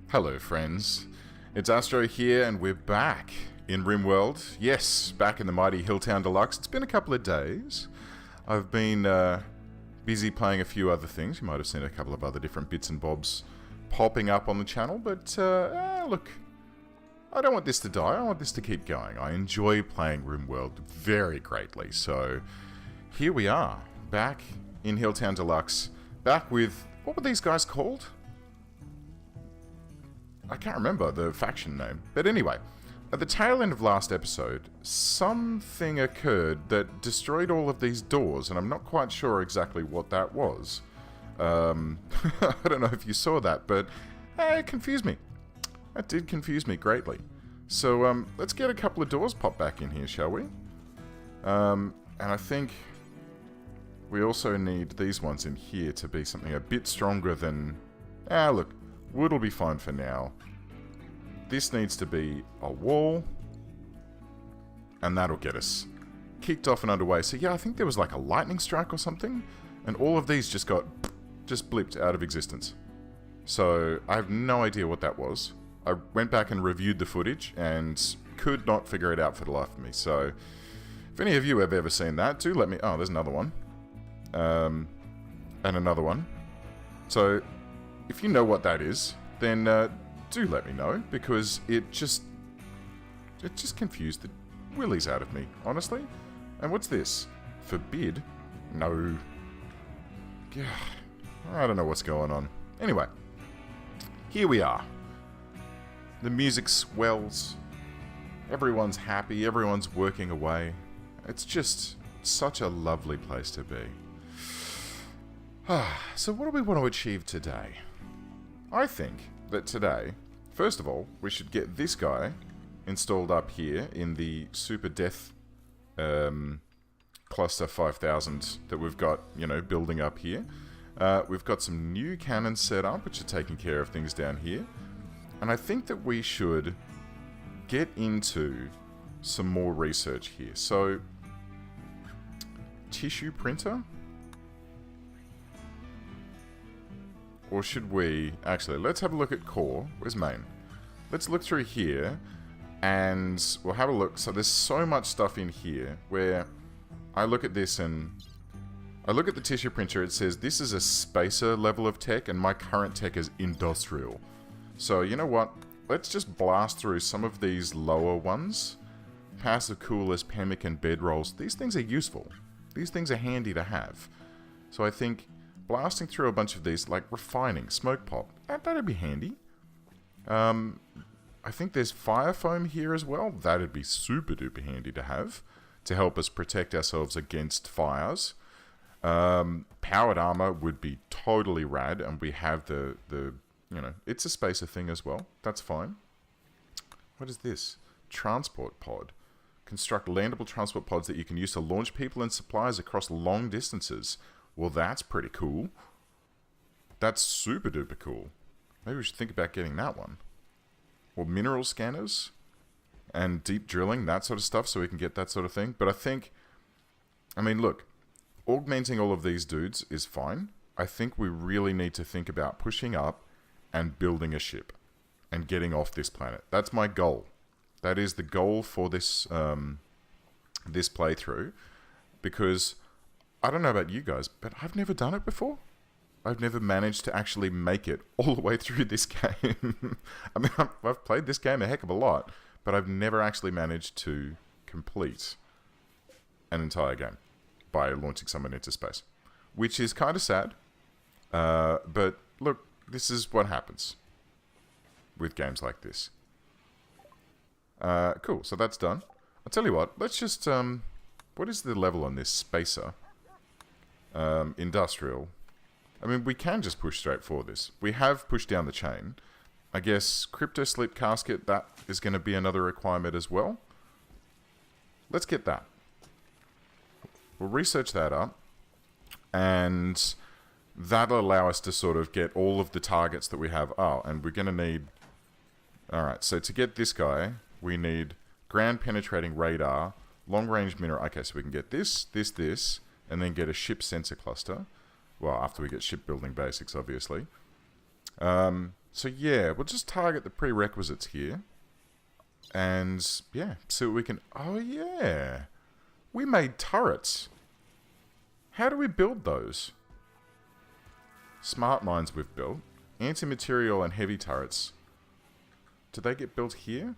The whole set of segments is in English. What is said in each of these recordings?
Hello friends, it's Astro here and we're back in Rimworld. Yes, back in the mighty Hilltown Deluxe. It's been a couple of days. I've been busy playing a few other things. You might have seen a couple of other different bits and bobs popping up on the channel, but look, I don't want this to die. I want this to keep going. I enjoy playing Rimworld very greatly, so here we are, back in Hilltown Deluxe, back with, what were these guys called? I can't remember the faction name. But anyway, at the tail end of last episode, something occurred that destroyed all of these doors, and I'm not quite sure exactly what that was. I don't know if you saw that, but it confused me. That did confuse me greatly. So let's get a couple of doors popped back in here, shall we? And I think we also need these ones in here to be something a bit stronger than... look. Wood will be fine for now. This needs to be a wall. And that'll get us kicked off and underway. So yeah, I think there was like a lightning strike or something. And all of these just blipped out of existence. So I have no idea what that was. I went back and reviewed the footage and could not figure it out for the life of me. So if any of you have ever seen that, do let me... Oh, there's another one. And another one. So... if you know what that is, then do let me know, because it just confused the willies out of me, honestly. And what's this? Forbid? No. I don't know what's going on. Anyway, here we are. The music swells. Everyone's happy. Everyone's working away. It's just such a lovely place to be. So what do we want to achieve today? I think that today, first of all, we should get this guy installed up here in the Super Death Cluster 5000 that we've got, building up here. We've got some new cannons set up, which are taking care of things down here. And I think that we should get into some more research here. So, tissue printer? Or should we... Actually, let's have a look at core. Where's main? Let's look through here, and we'll have a look. So there's so much stuff in here where I look at this and... I look at the tissue printer, it says this is a spacer level of tech, and my current tech is industrial. So, you know what? Let's just blast through some of these lower ones. Passive coolers, pemmican, bedrolls. These things are useful. These things are handy to have. So I think... blasting through a bunch of these, like refining, smoke pop, that'd be handy. I think there's fire foam here as well. That'd be super duper handy to have to help us protect ourselves against fires. Powered armor would be totally rad, and we have the it's a spacer thing as well. That's fine. What is this? Transport pod. Construct landable transport pods that you can use to launch people and supplies across long distances. Well, that's pretty cool. That's super duper cool. Maybe we should think about getting that one. Or mineral scanners and deep drilling, that sort of stuff, so we can get that sort of thing. But I mean, look, augmenting all of these dudes is fine. I think we really need to think about pushing up and building a ship and getting off this planet. That's my goal. That is the goal for this this playthrough, because I don't know about you guys, but I've never done it before. I've never managed to actually make it all the way through this game. I mean, I've played this game a heck of a lot, but I've never actually managed to complete an entire game by launching someone into space, which is kind of sad. But look, this is what happens with games like this. Cool, so that's done. I'll tell you what, let's just... what is the level on this spacer? Industrial. I mean, we can just push straight for this. We have pushed down the chain. I guess crypto slip casket, that is going to be another requirement as well. Let's get that. We'll research that up, and that'll allow us to sort of get all of the targets that we have. Oh, and we're going to need... Alright, so to get this guy, we need ground penetrating radar, long range mineral... Okay, so we can get this, and then get a ship sensor cluster. Well, after we get shipbuilding basics, obviously. So yeah, we'll just target the prerequisites here. And yeah, see what we can... Oh yeah! We made turrets. How do we build those? Smart mines we've built. Anti-material and heavy turrets. Do they get built here?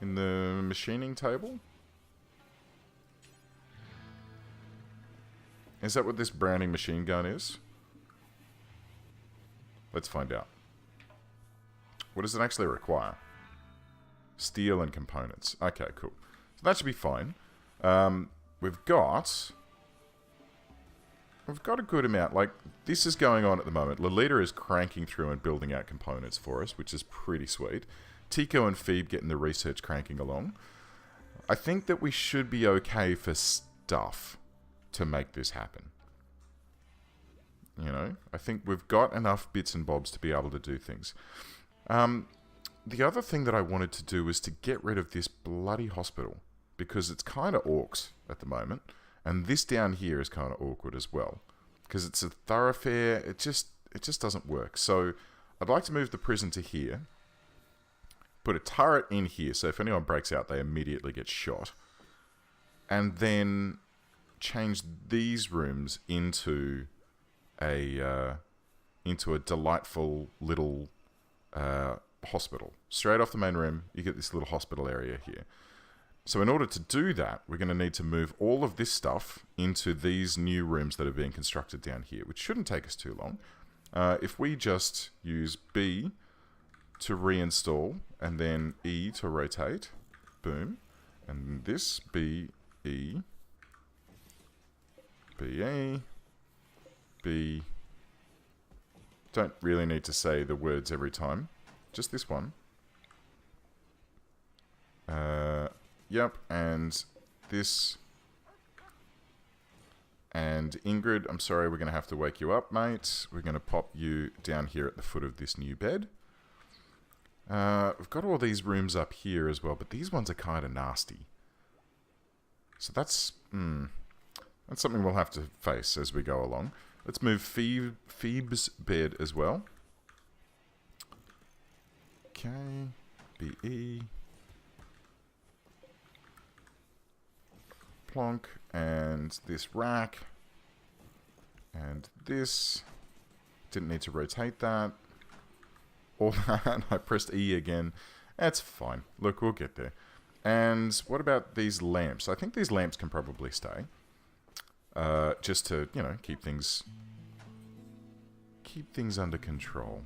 In the machining table? Is that what this Browning machine gun is? Let's find out. What does it actually require? Steel and components. Okay, cool. So that should be fine. We've got a good amount. Like, this is going on at the moment. Lolita is cranking through and building out components for us, which is pretty sweet. Tico and Phoebe getting the research cranking along. I think that we should be okay for stuff to make this happen. You know, I think we've got enough bits and bobs to be able to do things. The other thing that I wanted to do was to get rid of this bloody hospital, because it's kind of orcs at the moment, and this down here is kind of awkward as well, because it's a thoroughfare. It just doesn't work. So I'd like to move the prison to here, put a turret in here, so if anyone breaks out, they immediately get shot, and then change these rooms into a delightful little hospital. Straight off the main room, you get this little hospital area here. So in order to do that, we're going to need to move all of this stuff into these new rooms that are being constructed down here, which shouldn't take us too long. If we just use B to reinstall, and then E to rotate, boom, and this B, E, B, A, B, don't really need to say the words every time, just this one. Yep, and this, and Ingrid, I'm sorry, we're going to have to wake you up, mate. We're going to pop you down here at the foot of this new bed. We've got all these rooms up here as well, but these ones are kind of nasty. So that's something we'll have to face as we go along. Let's move Phoebe's bed as well. Okay, BE. Plonk, and this rack. And this. Didn't need to rotate that. All that. I pressed E again. That's fine. Look, we'll get there. And what about these lamps? I think these lamps can probably stay. Just to, you know, keep things under control.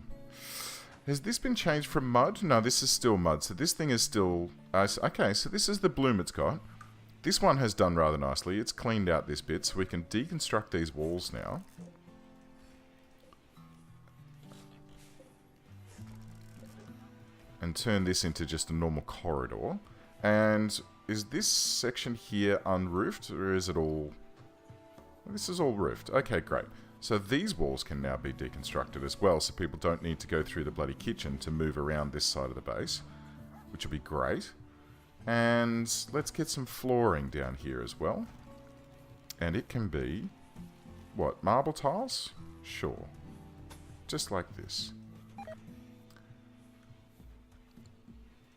Has this been changed from mud? No, this is still mud. So this thing is still... okay, so this is the bloom it's got. This one has done rather nicely. It's cleaned out this bit, so we can deconstruct these walls now. And turn this into just a normal corridor. And is this section here unroofed, or is it all... This is all roofed. Okay, great. So these walls can now be deconstructed as well, so people don't need to go through the bloody kitchen to move around this side of the base, which will be great. And let's get some flooring down here as well. And it can be... What, marble tiles? Sure. Just like this.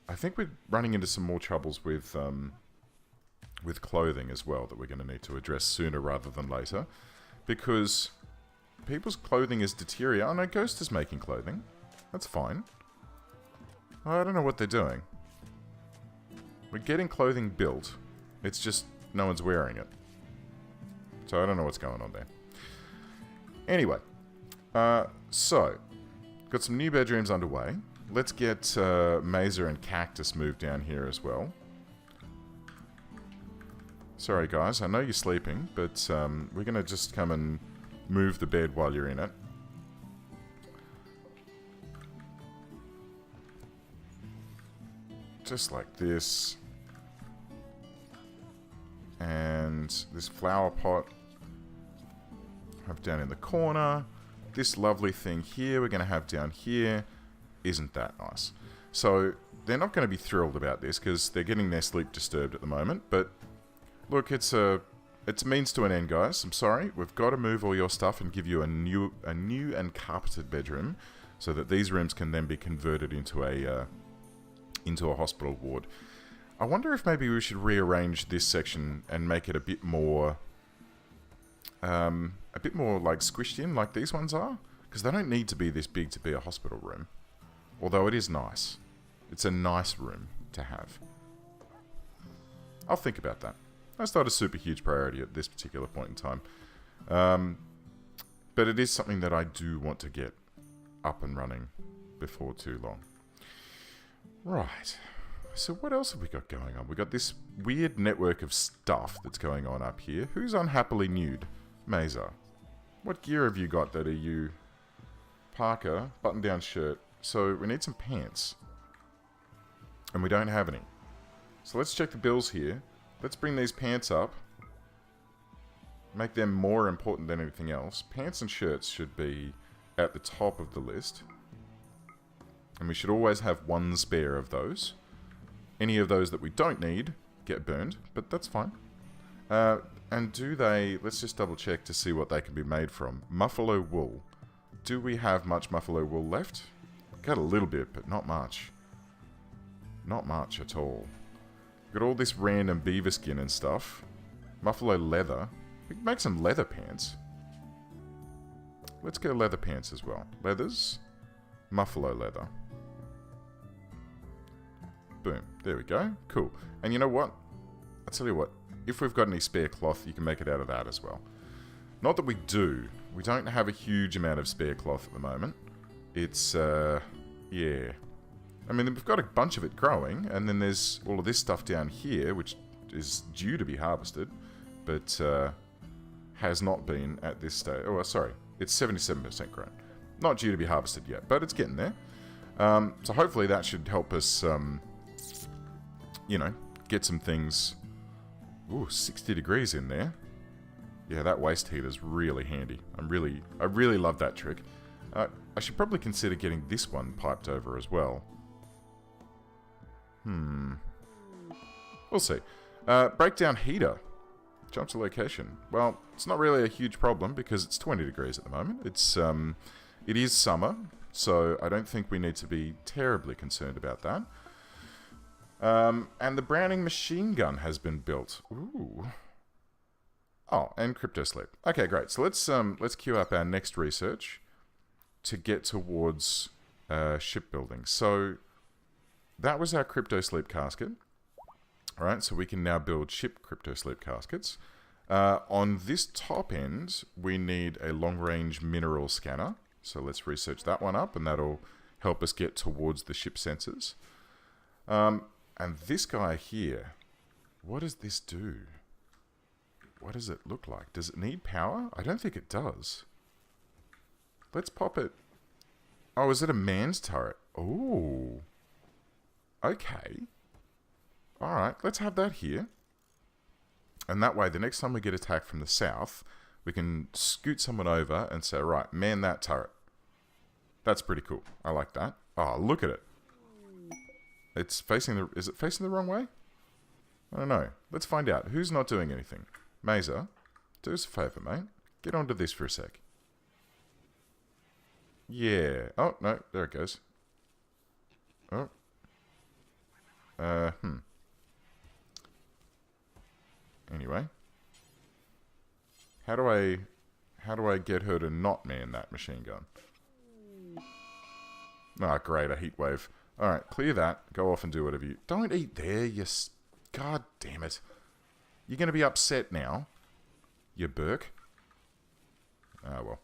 I think we're running into some more troubles with clothing as well that we're going to need to address sooner rather than later. Because people's clothing is deteriorating. Oh no, Ghost is making clothing. That's fine. I don't know what they're doing. We're getting clothing built. It's just no one's wearing it. So I don't know what's going on there. Anyway. So. Got some new bedrooms underway. Let's get Mazer and Cactus moved down here as well. Sorry guys, I know you're sleeping, but we're going to just come and move the bed while you're in it. Just like this. And this flower pot have down in the corner. This lovely thing here we're going to have down here. Isn't that nice? So they're not going to be thrilled about this because they're getting their sleep disturbed at the moment. But look, it's a means to an end, guys. I'm sorry. We've got to move all your stuff and give you a new and carpeted bedroom so that these rooms can then be converted into a hospital ward. I wonder if maybe we should rearrange this section and make it a bit more like squished in, like these ones are, because they don't need to be this big to be a hospital room. Although it is nice. It's a nice room to have. I'll think about that. That's not a super huge priority at this particular point in time. But it is something that I do want to get up and running before too long. Right. So what else have we got going on? We got this weird network of stuff that's going on up here. Who's unhappily nude? Mesa. What gear have you got that are you? Parker, button-down shirt. So we need some pants. And we don't have any. So let's check the bills here. Let's bring these pants up. Make them more important than anything else. Pants and shirts should be at the top of the list. And we should always have one spare of those. Any of those that we don't need get burned, but that's fine. And do they... Let's just double check to see what they can be made from. Muffalo wool. Do we have much buffalo wool left? Got a little bit, but not much. Not much at all. Got all this random beaver skin and stuff. Buffalo leather. We can make some leather pants. Let's go leather pants as well. Leathers. Muffalo leather. Boom. There we go. Cool. And you know what? I'll tell you what. If we've got any spare cloth, you can make it out of that as well. Not that we do. We don't have a huge amount of spare cloth at the moment. It's, yeah. I mean, we've got a bunch of it growing, and then there's all of this stuff down here, which is due to be harvested, but has not been at this stage. Oh, sorry. It's 77% grown. Not due to be harvested yet, but it's getting there. So hopefully that should help us, you know, get some things... Ooh, 60 degrees in there. Yeah, that waste heater's really handy. I really love that trick. I should probably consider getting this one piped over as well. We'll see. Breakdown heater. Jump to location. Well, it's not really a huge problem because it's 20 degrees at the moment. It is summer, so I don't think we need to be terribly concerned about that. And the Browning machine gun has been built. Ooh. Oh, and crypto sleep. Okay, great. So let's queue up our next research to get towards shipbuilding. So that was our crypto sleep casket. All right, so we can now build ship crypto sleep caskets. On this top end, we need a long-range mineral scanner. So let's research that one up, and that'll help us get towards the ship sensors. And this guy here, what does this do? What does it look like? Does it need power? I don't think it does. Let's pop it. Oh, is it a man's turret? Oh. Okay. Alright, let's have that here. And that way, the next time we get attacked from the south, we can scoot someone over and say, right, man that turret. That's pretty cool. I like that. Oh, look at it. It's facing the... Is it facing the wrong way? I don't know. Let's find out. Who's not doing anything? Mesa, do us a favour, mate. Get onto this for a sec. Yeah. Oh, no. There it goes. Oh. Anyway. How do I get her to not man that machine gun? Ah, great. A heat wave. Alright, clear that. Go off and do whatever you... Don't eat there, you... God damn it. You're going to be upset now. You Burke. Ah, well.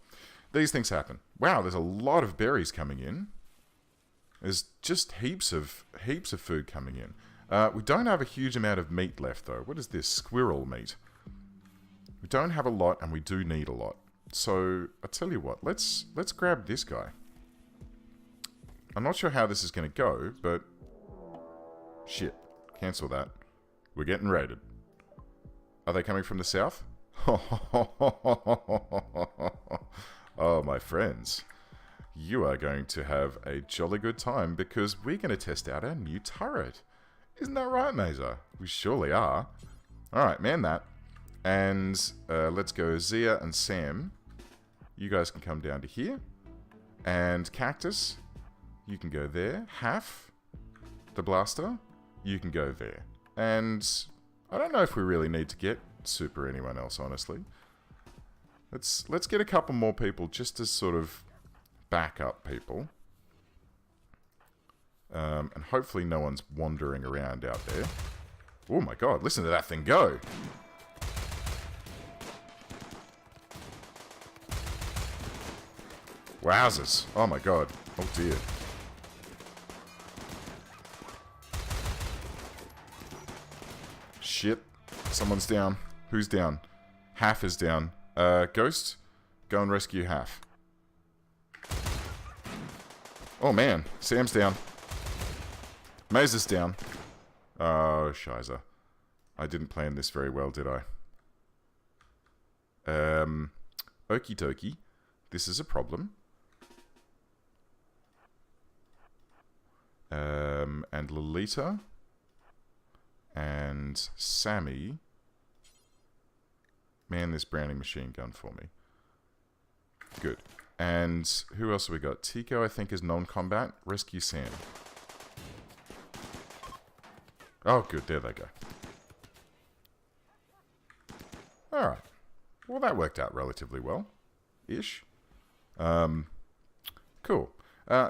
These things happen. Wow, there's a lot of berries coming in. There's just heaps of food coming in. We don't have a huge amount of meat left, though. What is this? Squirrel meat. We don't have a lot, and we do need a lot. So, I'll tell you what. Let's grab this guy. I'm not sure how this is going to go, but... Shit. Cancel that. We're getting raided. Are they coming from the south? Oh, my friends. You are going to have a jolly good time because we're going to test out our new turret. Isn't that right, Mesa? We surely are. Alright, man that. And let's go Zia and Sam. You guys can come down to here. And Cactus, you can go there. Half, the blaster, you can go there. And I don't know if we really need to get super anyone else, honestly. Let's get a couple more people just as sort of backup people. And hopefully no one's wandering around out there. Oh my god, listen to that thing go! Wowzers. Oh my god. Oh dear. Shit. Someone's down. Who's down? Half is down. Ghost, go and rescue Half. Oh man, Sam's down. Moses down. Oh, shiza. I didn't plan this very well, did I? Okie dokie. This is a problem. And Lolita and Sammy. Man this Browning machine gun for me. Good. And who else have we got? Tico, I think, is non-combat. Rescue Sam. Oh, good. There they go. Alright. Well, that worked out relatively well. Ish. Cool.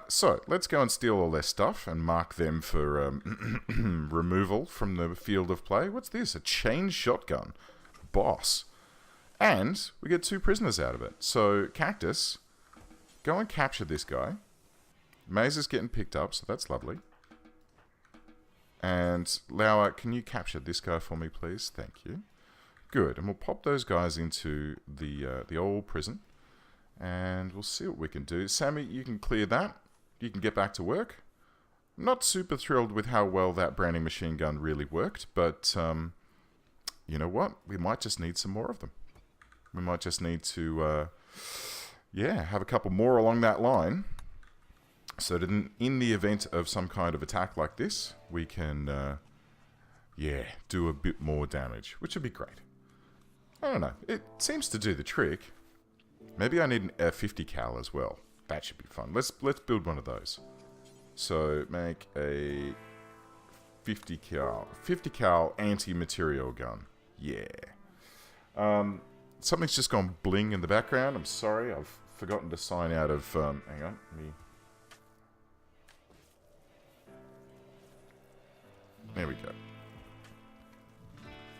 So, let's go and steal all their stuff and mark them for removal from the field of play. What's this? A chain shotgun. Boss. And we get 2 prisoners out of it. So, Cactus, go and capture this guy. Maze is getting picked up, so that's lovely. And Lauer, can you capture this guy for me, please? Thank you. Good. And we'll pop those guys into the old prison. And we'll see what we can do. Sammy, you can clear that. You can get back to work. I'm not super thrilled with how well that Browning machine gun really worked, but you know what? We might just need some more of them. We might just need to, yeah, have a couple more along that line. So that in the event of some kind of attack like this, we can, yeah, do a bit more damage, which would be great. I don't know. It seems to do the trick. Maybe I need a 50 cal as well. That should be fun. Let's build one of those. So make a 50 cal anti-material gun. Yeah. Something's just gone bling in the background. I'm sorry. I've forgotten to sign out of... hang on. Let me... There we go.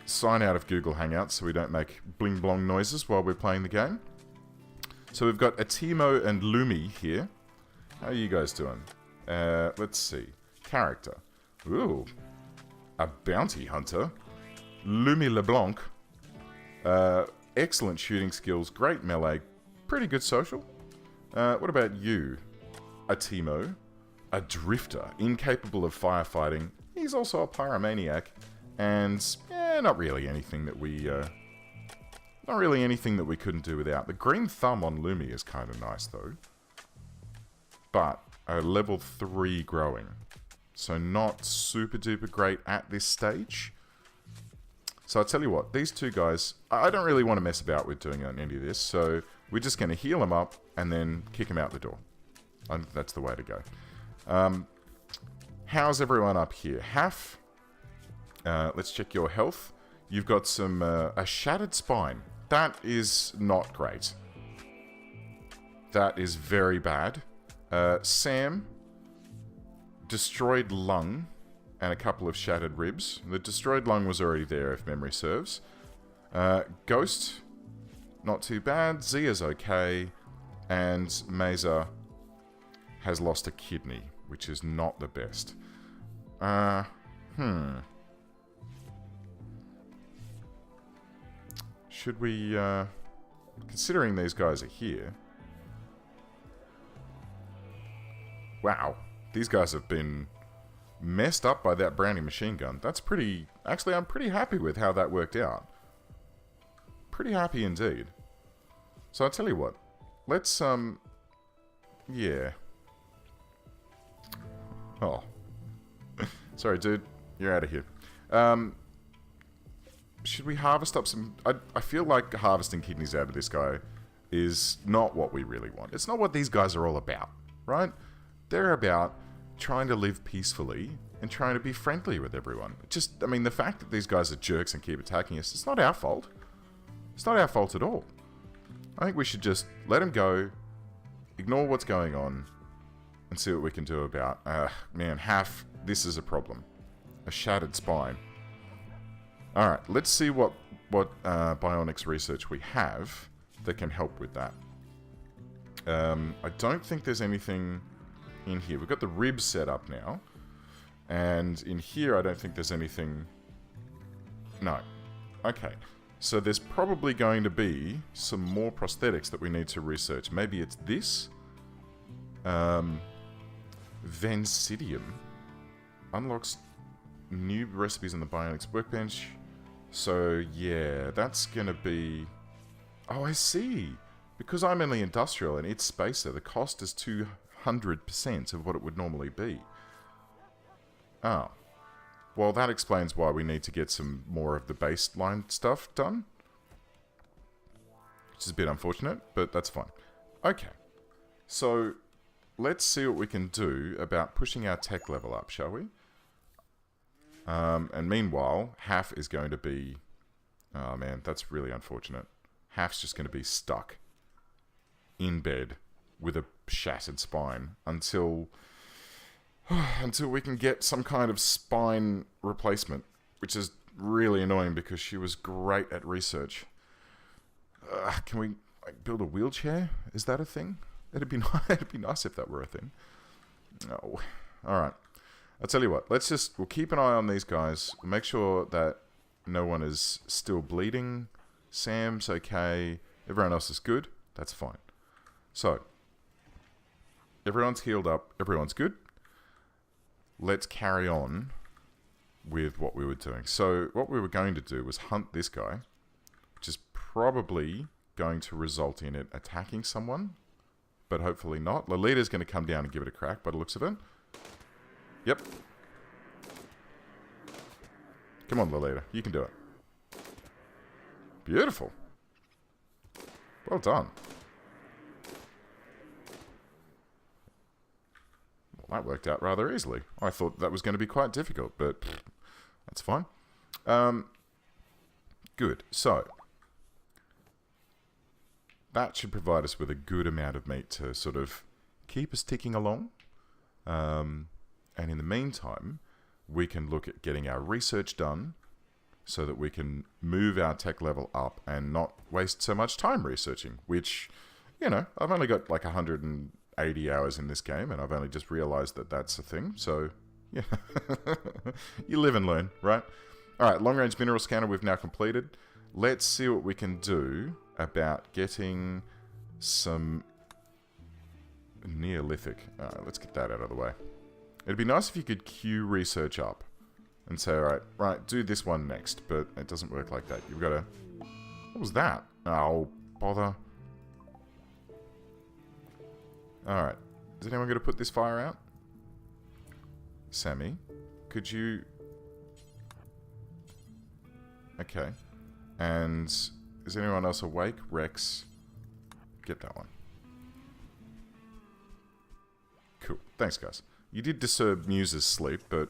Sign out of Google Hangouts so we don't make bling blong noises while we're playing the game. So we've got Atimo and Lumi here. How are you guys doing? Let's see. Character. Ooh. A bounty hunter. Lumi LeBlanc. Excellent shooting skills. Great melee. Pretty good social. What about you? Atimo. A drifter. Incapable of firefighting. He's also a pyromaniac. And, not really anything that we... Not really anything that we couldn't do without. The green thumb on Lumi is kind of nice, though. But, level 3 growing. So not super duper great at this stage. So I'll tell you what, these 2 guys, I don't really want to mess about with doing any of this. So we're just going to heal them up and then kick them out the door. I think that's the way to go. How's everyone up here? Half. Let's check your health. You've got some, a shattered spine. That is not great. That is very bad. Sam, destroyed lung and a couple of shattered ribs. The destroyed lung was already there, if memory serves. Ghost, not too bad. Zia's okay. And Mesa has lost a kidney, which is not the best. Should we, considering these guys are here... Wow, these guys have been messed up by that Browning machine gun. That's pretty... Actually, I'm pretty happy with how that worked out. Pretty happy indeed. So I'll tell you what. Let's, yeah. Oh. Sorry, dude. You're out of here. Should we harvest up some... I feel like harvesting kidneys out of this guy is not what we really want. It's not what these guys are all about, right? They're about trying to live peacefully and trying to be friendly with everyone. Just, I mean, the fact that these guys are jerks and keep attacking us, it's not our fault. It's not our fault at all. I think we should just let them go, ignore what's going on, and see what we can do about... man, this is a problem. A shattered spine. Alright, let's see what bionics research we have that can help with that. I don't think there's anything in here. We've got the ribs set up now. And in here, I don't think there's anything... No. Okay. So there's probably going to be some more prosthetics that we need to research. Maybe it's this. Vansidium. Unlocks new recipes in the bionics workbench. So, yeah, that's going to be... Oh, I see. Because I'm in the industrial and it's spacer, the cost is 200% of what it would normally be. Oh. Well, that explains why we need to get some more of the baseline stuff done. Which is a bit unfortunate, but that's fine. Okay. So, let's see what we can do about pushing our tech level up, shall we? And meanwhile, Half is going to be... Oh man, that's really unfortunate. Half's just going to be stuck in bed with a shattered spine until we can get some kind of spine replacement, which is really annoying because she was great at research. Can we build a wheelchair? Is that a thing? It'd be nice if that were a thing. Oh, all right. I'll tell you what. We'll keep an eye on these guys. We'll make sure that no one is still bleeding. Sam's okay. Everyone else is good. That's fine. So, everyone's healed up. Everyone's good. Let's carry on with what we were doing. So, what we were going to do was hunt this guy, which is probably going to result in it attacking someone, but hopefully not. Lolita's going to come down and give it a crack by the looks of it. Yep. Come on, Lolita. You can do it. Beautiful. Well done. Well, that worked out rather easily. I thought that was going to be quite difficult, but that's fine. Good. So, that should provide us with a good amount of meat to sort of keep us ticking along. And in the meantime, we can look at getting our research done so that we can move our tech level up and not waste so much time researching, which, you know, I've only got like 180 hours in this game, and I've only just realized that that's a thing. So, yeah, you live and learn, right? All right, long-range mineral scanner we've now completed. Let's see what we can do about getting some Neolithic. Let's get that out of the way. It'd be nice if you could queue research up and say, right, do this one next, but it doesn't work like that. You've got to... What was that? Oh, bother. Alright. Is anyone going to put this fire out? Sammy, could you... Okay. And is anyone else awake? Rex, get that one. Cool. Thanks, guys. You did disturb Muse's sleep, but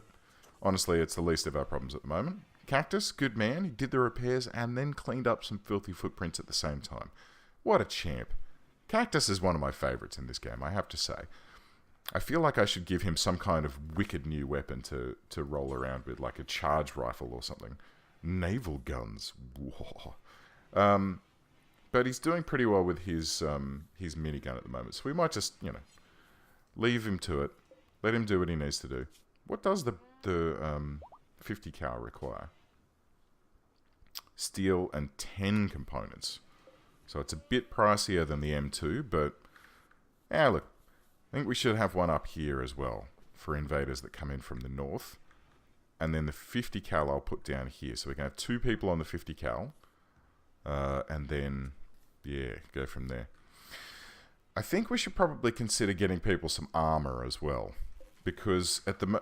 honestly, it's the least of our problems at the moment. Cactus, good man. He did the repairs and then cleaned up some filthy footprints at the same time. What a champ. Cactus is one of my favorites in this game, I have to say. I feel like I should give him some kind of wicked new weapon to roll around with, like a charge rifle or something. Naval guns. Whoa. But he's doing pretty well with his minigun at the moment, so we might just, you know, leave him to it. Let him do what he needs to do. What does the 50 cal require? Steel and 10 components. So it's a bit pricier than the M2, but... look. I think we should have one up here as well for invaders that come in from the north. And then the 50 cal I'll put down here. So we can have 2 people on the 50 cal. And then, yeah, go from there. I think we should probably consider getting people some armor as well. Because at the...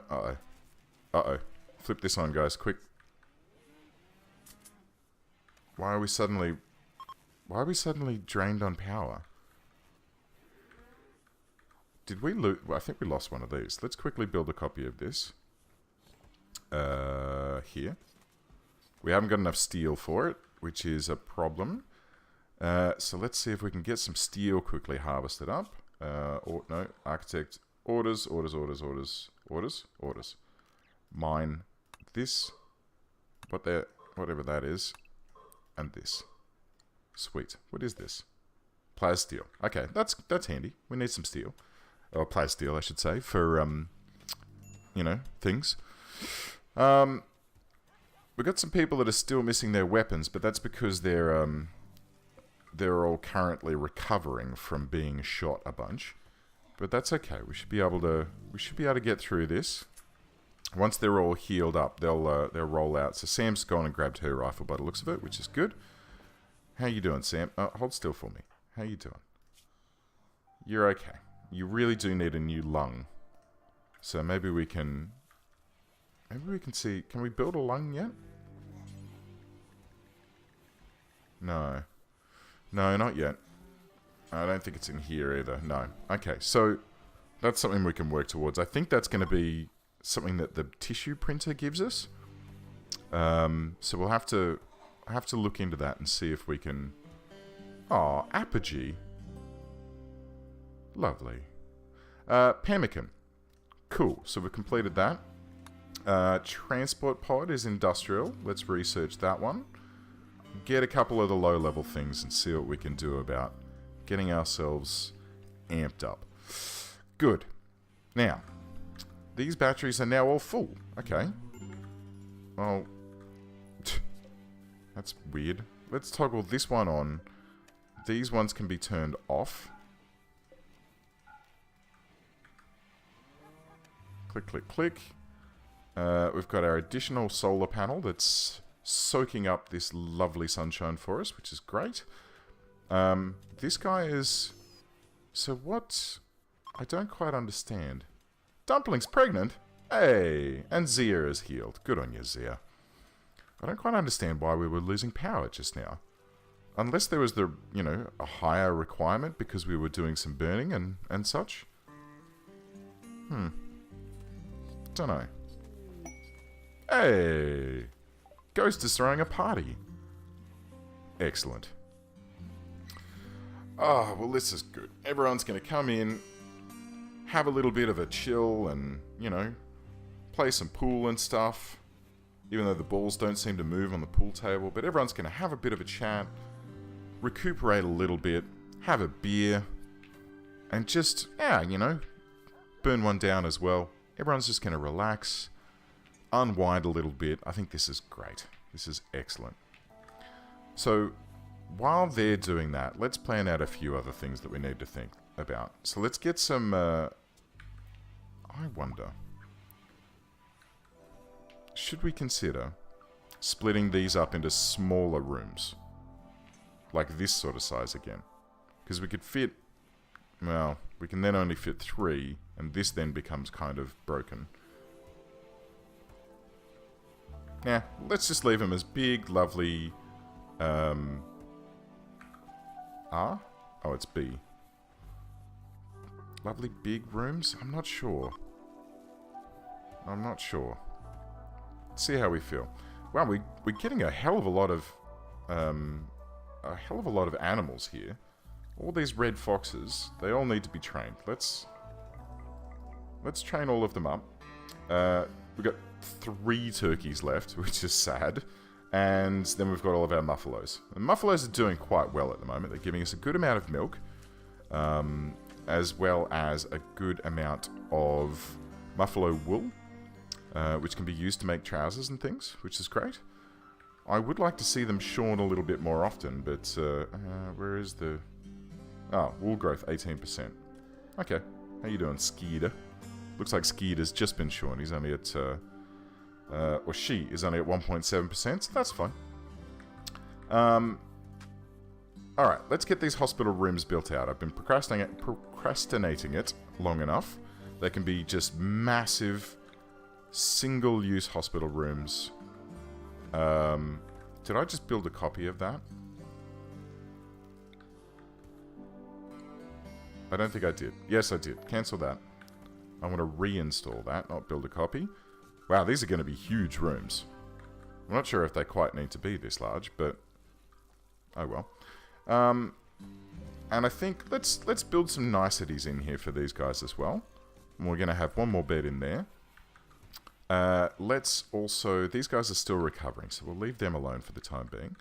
Uh-oh. Flip this on, guys, quick. Why are we suddenly... Why are we suddenly drained on power? Did we lose? Well, I think we lost one of these. Let's quickly build a copy of this. Here. We haven't got enough steel for it, which is a problem. So let's see if we can get some steel quickly harvested up. Or no, architect orders. Mine this, whatever that is, and this. Sweet. What is this? Plas steel. Okay, that's handy. We need some steel, or plas steel, I should say, for you know, things. We've got some people that are still missing their weapons, but that's because they're all currently recovering from being shot a bunch. But that's okay. We should be able to get through this. Once they're all healed up, they'll roll out. So Sam's gone and grabbed her rifle by the looks of it, which is good. How you doing, Sam? Hold still for me. How you doing? You're okay. You really do need a new lung. So maybe we can see. Can we build a lung yet? No. No, not yet. I don't think it's in here either. No. Okay, so that's something we can work towards. I think that's going to be something that the tissue printer gives us. So we'll have to look into that and see if we can... Oh, apogee. Lovely. Pemmican. Cool. So we've completed that. Transport pod is industrial. Let's research that one. Get a couple of the low-level things and see what we can do about getting ourselves amped up. Good. Now, these batteries are now all full. Okay. Well, that's weird. Let's toggle this one on. These ones can be turned off. Click, click, click. We've got our additional solar panel that's soaking up this lovely sunshine for us, which is great. This guy is... So what... I don't quite understand. Dumpling's pregnant? Hey! And Zia is healed. Good on you, Zia. I don't quite understand why we were losing power just now. Unless there was the, you know, a higher requirement because we were doing some burning and such. Don't know. Hey! Ghost is throwing a party. Excellent. Oh, well, this is good. Everyone's going to come in, have a little bit of a chill and, you know, play some pool and stuff. Even though the balls don't seem to move on the pool table. But everyone's going to have a bit of a chat, recuperate a little bit, have a beer, and just, yeah, you know, burn one down as well. Everyone's just going to relax, unwind a little bit. I think this is great. This is excellent. So, while they're doing that, let's plan out a few other things that we need to think about. So let's get some, I wonder, should we consider splitting these up into smaller rooms? Like this sort of size again. Because we could fit, well, we can then only fit 3, and this then becomes kind of broken. Nah, let's just leave them as big, lovely, R? Oh, it's B. Lovely big rooms? I'm not sure. I'm not sure. Let's see how we feel. Wow, we're getting a hell of a lot of animals here. All these red foxes, they all need to be trained. Let's train all of them up. We've got 3 turkeys left, which is sad. And then we've got all of our muffalos. And muffalos are doing quite well at the moment. They're giving us a good amount of milk, as well as a good amount of muffalo wool, which can be used to make trousers and things, which is great. I would like to see them shorn a little bit more often, but where is the... Oh, wool growth, 18%. Okay, how you doing, Skeeter? Looks like Skeeter's just been shorn. He's only at... or she is only at 1.7%, so that's fine. Alright, let's get these hospital rooms built out. I've been procrastinating it long enough. They can be just massive, single-use hospital rooms. Did I just build a copy of that? I don't think I did. Yes, I did. Cancel that. I want to reinstall that, not build a copy. Wow, these are going to be huge rooms. I'm not sure if they quite need to be this large, but oh well. And I think let's build some niceties in here for these guys as well. And we're going to have one more bed in there. Let's also... These guys are still recovering, so we'll leave them alone for the time being.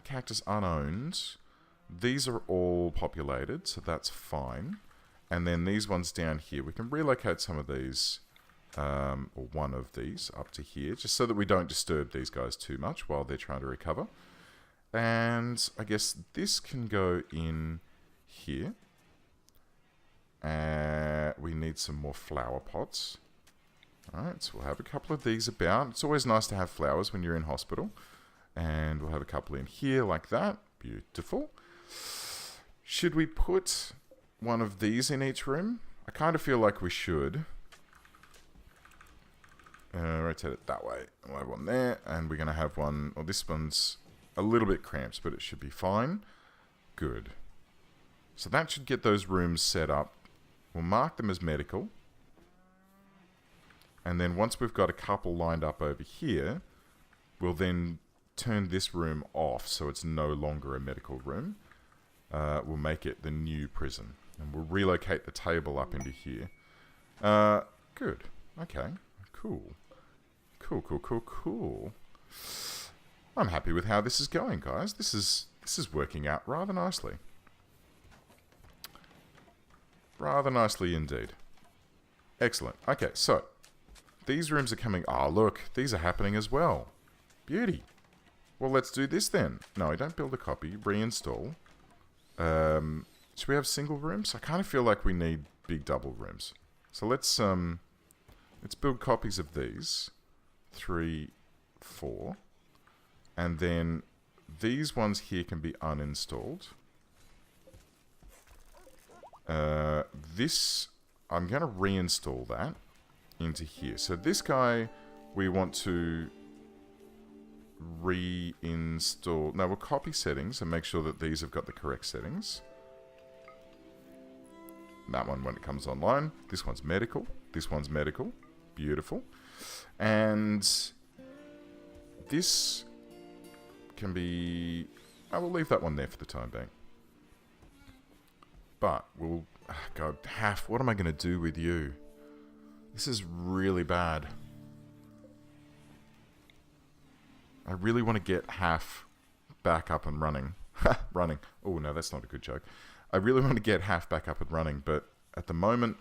Cactus unowned. These are all populated, so that's fine. And then these ones down here, we can relocate some of these, or one of these, up to here, just so that we don't disturb these guys too much while they're trying to recover. And I guess this can go in here. We need some more flower pots. Alright, so we'll have a couple of these about. It's always nice to have flowers when you're in hospital. And we'll have a couple in here like that. Beautiful. Should we put one of these in each room? I kind of feel like we should. Rotate it that way. We'll have one there. And we're going to have one... Well, this one's a little bit cramped, but it should be fine. Good. So that should get those rooms set up. We'll mark them as medical. And then once we've got a couple lined up over here, we'll then turn this room off so it's no longer a medical room. We'll make it the new prison. And we'll relocate the table up into here. Good. Okay. Cool. Cool. I'm happy with how this is going, guys. This is working out rather nicely. Rather nicely indeed. Excellent. Okay, so these rooms are coming... Oh, look. These are happening as well. Beauty. Well, let's do this then. No, I don't build a copy. Reinstall. Should we have single rooms? I kind of feel like we need big double rooms. So let's build copies of these. 3, 4. And then these ones here can be uninstalled. This, I'm going to reinstall that into here. So this guy, we want to reinstall. Now we'll copy settings and make sure that these have got the correct settings. That one when it comes online. This one's medical. This one's medical. Beautiful. And this can be... I will leave that one there for the time being. But we'll... Oh God, Half, what am I going to do with you? This is really bad. I really want to get Half back up and running. Running. Oh, no, that's not a good joke. I really want to get Half back up and running, but at the moment,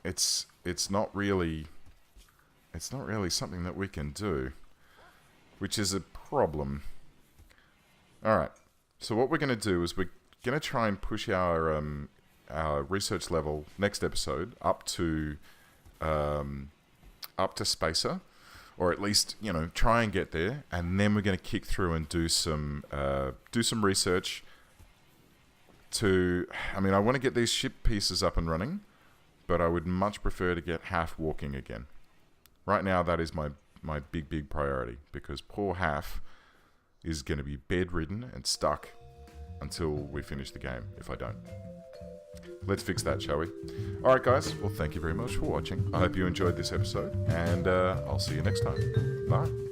it's not really something that we can do, which is a problem. Alright, so what we're going to do is we're going to try and push our research level next episode up to Spacer, or at least, you know, try and get there, and then we're going to kick through and do some research to... I mean, I want to get these ship pieces up and running, but I would much prefer to get Half walking again. Right now, that is my big priority, because poor Half is going to be bedridden and stuck until we finish the game, if I don't. Let's fix that, shall we? Alright guys, well thank you very much for watching. I hope you enjoyed this episode, and I'll see you next time. Bye.